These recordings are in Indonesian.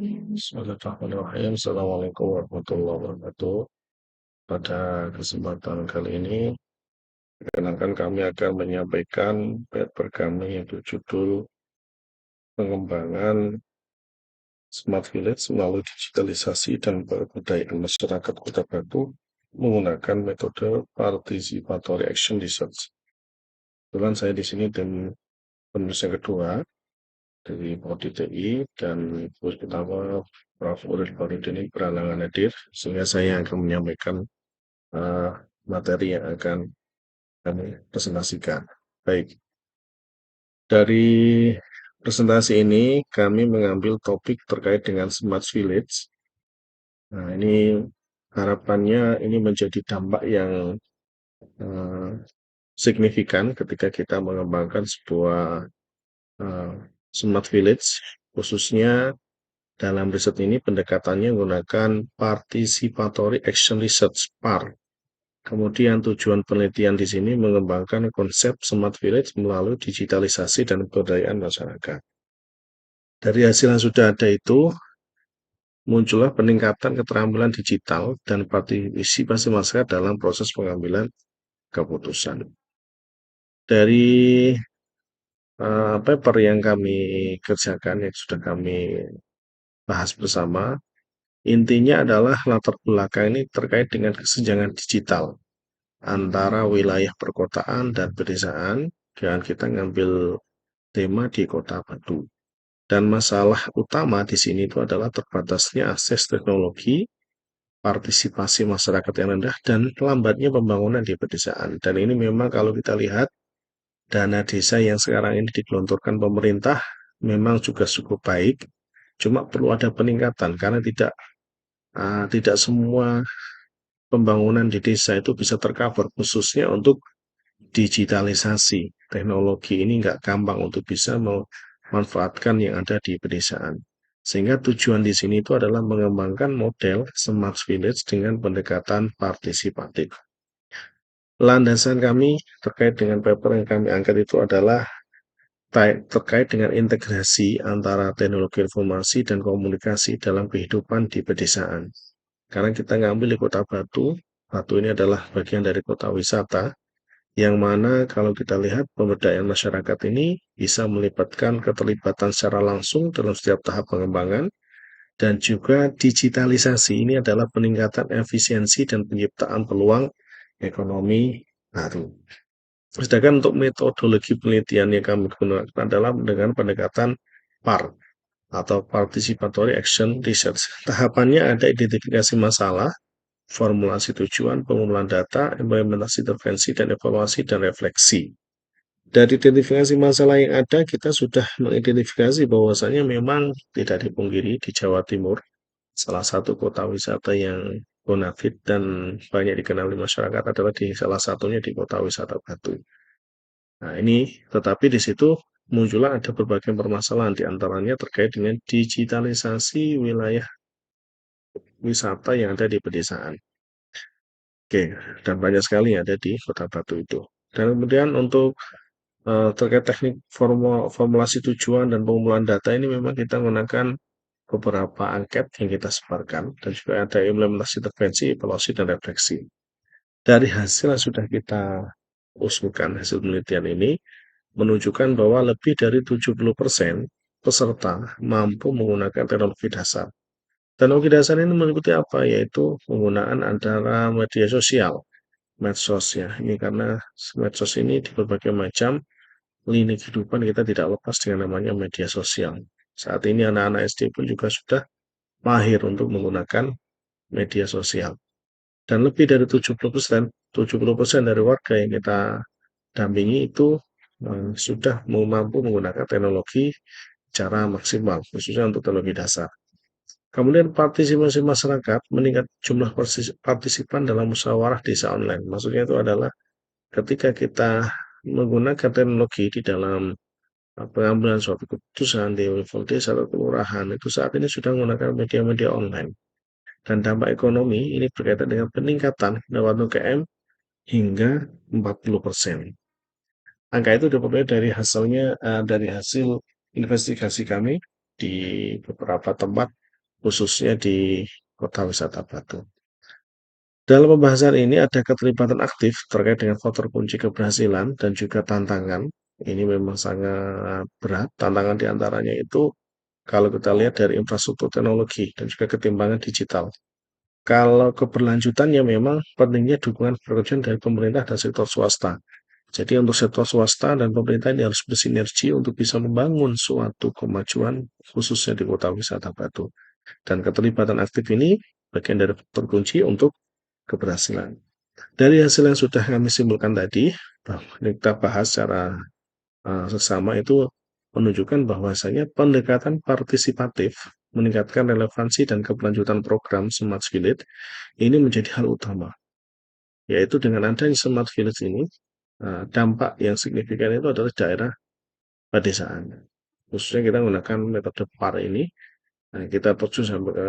Bismillahirrahmanirrahim. Assalamualaikum warahmatullahi wabarakatuh. Pada kesempatan kali ini, perkenankan kami akan menyampaikan paper kami yaitu judul pengembangan Smart Village melalui digitalisasi dan pemberdayaan masyarakat Kota Batu menggunakan metode Participatory Action Research. Kebetulan saya di sini tim penulis yang kedua dari Prodi TI dan tugas pertama Prof. Uril Fahrudin ini berhalangan hadir, sehingga saya akan menyampaikan uh, materi yang akan kami presentasikan. Baik, dari presentasi ini kami mengambil topik terkait dengan Smart Village. Nah, ini harapannya ini menjadi dampak yang uh, signifikan ketika kita mengembangkan sebuah uh, Smart Village, khususnya dalam riset ini pendekatannya menggunakan Participatory Action Research (PAR). Kemudian tujuan penelitian di sini mengembangkan konsep Smart Village melalui digitalisasi dan pemberdayaan masyarakat. Dari hasil yang sudah ada itu, muncullah peningkatan keterampilan digital dan partisipasi masyarakat dalam proses pengambilan keputusan. Dari paper yang kami kerjakan, yang sudah kami bahas bersama, intinya adalah latar belakang ini terkait dengan kesenjangan digital antara wilayah perkotaan dan pedesaan, dan kita ngambil tema di Kota Batu. Dan masalah utama di sini itu adalah terbatasnya akses teknologi, partisipasi masyarakat yang rendah, dan lambatnya pembangunan di pedesaan. Dan ini memang kalau kita lihat, dana desa yang sekarang ini digelontorkan pemerintah memang juga cukup baik, cuma perlu ada peningkatan karena tidak semua pembangunan di desa itu bisa tercover, khususnya untuk digitalisasi. Teknologi ini nggak gampang untuk bisa memanfaatkan yang ada di pedesaan. Sehingga tujuan di sini itu adalah mengembangkan model Smart Village dengan pendekatan partisipatif. Landasan kami terkait dengan paper yang kami angkat itu adalah terkait dengan integrasi antara teknologi informasi dan komunikasi dalam kehidupan di pedesaan. Karena kita ngambil di Kota Batu, Batu ini adalah bagian dari kota wisata, yang mana kalau kita lihat pemberdayaan masyarakat ini bisa melibatkan keterlibatan secara langsung dalam setiap tahap pengembangan, dan juga digitalisasi ini adalah peningkatan efisiensi dan penciptaan peluang ekonomi baru. Sedangkan untuk metodologi penelitian yang kami gunakan adalah dengan pendekatan PAR atau Participatory Action Research. Tahapannya ada identifikasi masalah, formulasi tujuan, pengumpulan data, implementasi intervensi, dan evaluasi dan refleksi. Dari identifikasi masalah yang ada, kita sudah mengidentifikasi bahwasanya memang tidak dipungkiri di Jawa Timur, salah satu kota wisata yang bonafit dan banyak dikenal di masyarakat adalah di salah satunya di kota wisata Batu. Nah, ini tetapi di situ muncullah ada berbagai permasalahan, di antaranya terkait dengan digitalisasi wilayah wisata yang ada di pedesaan. Oke, dan banyak sekali yang ada di Kota Batu itu. Dan kemudian untuk terkait teknik formulasi tujuan dan pengumpulan data ini memang kita menggunakan beberapa angket yang kita sebarkan, dan juga ada implementasi intervensi, evaluasi, dan refleksi. Dari hasil yang sudah kita usulkan, hasil penelitian ini menunjukkan bahwa lebih dari 70% peserta mampu menggunakan teknologi dasar. Teknologi dasar ini meliputi apa? Yaitu penggunaan antara media sosial, medsos ya. Ini karena medsos ini di berbagai macam lini kehidupan kita tidak lepas dengan namanya media sosial. Saat ini anak-anak SD pun juga sudah mahir untuk menggunakan media sosial. Dan lebih dari 70% dari warga yang kita dampingi itu sudah mampu menggunakan teknologi secara maksimal, khususnya untuk teknologi dasar. Kemudian partisipasi masyarakat meningkat jumlah partisipan dalam musyawarah desa online. Maksudnya itu adalah ketika kita menggunakan teknologi di dalam pengambilan suatu keputusan di level desa atau kelurahan, itu saat ini sudah menggunakan media-media online. Dan dampak ekonomi ini berkaitan dengan peningkatan pendapatan UKM hingga 40%. Angka itu diperoleh dari hasil investigasi kami di beberapa tempat khususnya di Kota Wisata Batu. Dalam pembahasan ini ada keterlibatan aktif terkait dengan faktor kunci keberhasilan dan juga tantangan. Ini memang sangat berat. Tantangan diantaranya itu kalau kita lihat dari infrastruktur teknologi dan juga ketimbangan digital. Kalau keberlanjutannya memang pentingnya dukungan pekerjaan dari pemerintah dan sektor swasta. Jadi untuk sektor swasta dan pemerintah ini harus bersinergi untuk bisa membangun suatu kemajuan khususnya di kota wisata Batu. Dan keterlibatan aktif ini bagian dari faktor kunci untuk keberhasilan. Dari hasil yang sudah kami simpulkan tadi, kita bahas secara seksama itu menunjukkan bahwasanya pendekatan partisipatif meningkatkan relevansi dan keberlanjutan program Smart Village ini menjadi hal utama. Yaitu dengan adanya Smart Village ini, dampak yang signifikan itu adalah daerah pedesaan. Khususnya kita menggunakan metode PAR ini, kita terjun sampai ke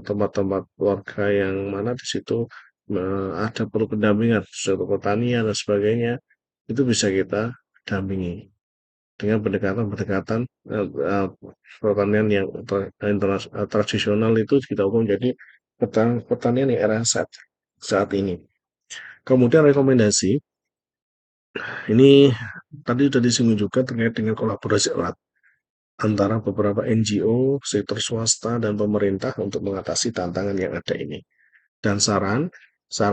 tempat-tempat warga yang mana di situ ada perlu pendampingan, suatu pertanian dan sebagainya, itu bisa kita dampingi dengan pendekatan-pendekatan pertanian yang tradisional itu kita ubah menjadi pertanian yang era saat ini. Kemudian rekomendasi ini tadi sudah disinggung juga terkait dengan kolaborasi erat antara beberapa NGO, sektor swasta, dan pemerintah untuk mengatasi tantangan yang ada ini. Dan saran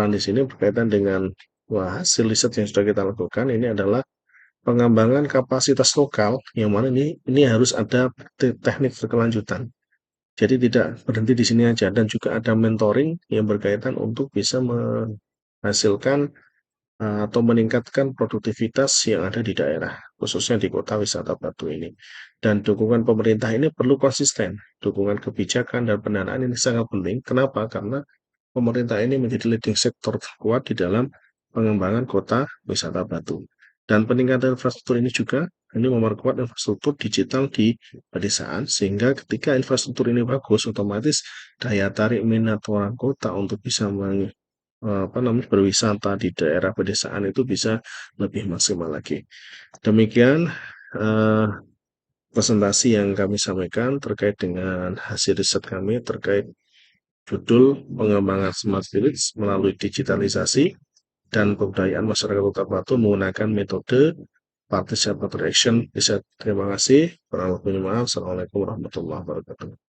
di sini berkaitan dengan hasil riset yang sudah kita lakukan ini adalah pengembangan kapasitas lokal yang mana ini harus ada teknik berkelanjutan. Jadi tidak berhenti di sini aja dan juga ada mentoring yang berkaitan untuk bisa menghasilkan atau meningkatkan produktivitas yang ada di daerah, khususnya di kota wisata Batu ini. Dan dukungan pemerintah ini perlu konsisten. Dukungan kebijakan dan pendanaan ini sangat penting. Kenapa? Karena pemerintah ini menjadi leading sektor kuat di dalam pengembangan kota wisata Batu. Dan peningkatan infrastruktur ini juga ini memperkuat infrastruktur digital di pedesaan sehingga ketika infrastruktur ini bagus otomatis daya tarik minat orang kota untuk bisa berwisata di daerah pedesaan itu bisa lebih maksimal lagi. Demikian eh, presentasi yang kami sampaikan terkait dengan hasil riset kami terkait judul pengembangan Smart Village melalui digitalisasi dan pemberdayaan masyarakat Kota Batu menggunakan metode participatory action. Bisa terima kasih. Kurang lebih maaf. Assalamualaikum warahmatullahi wabarakatuh.